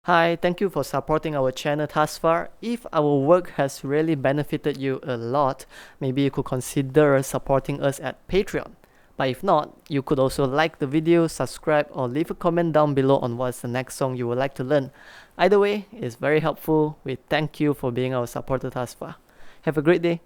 Hi, thank you for supporting our channel thus far. If our work has really benefited you a lot, maybe you could consider supporting us at Patreon. But if not, you could also like the video, subscribe, or leave a comment down below on what's the next song you would like to learn. Either way, it's very helpful. We thank you for being our supporter thus far. Have a great day.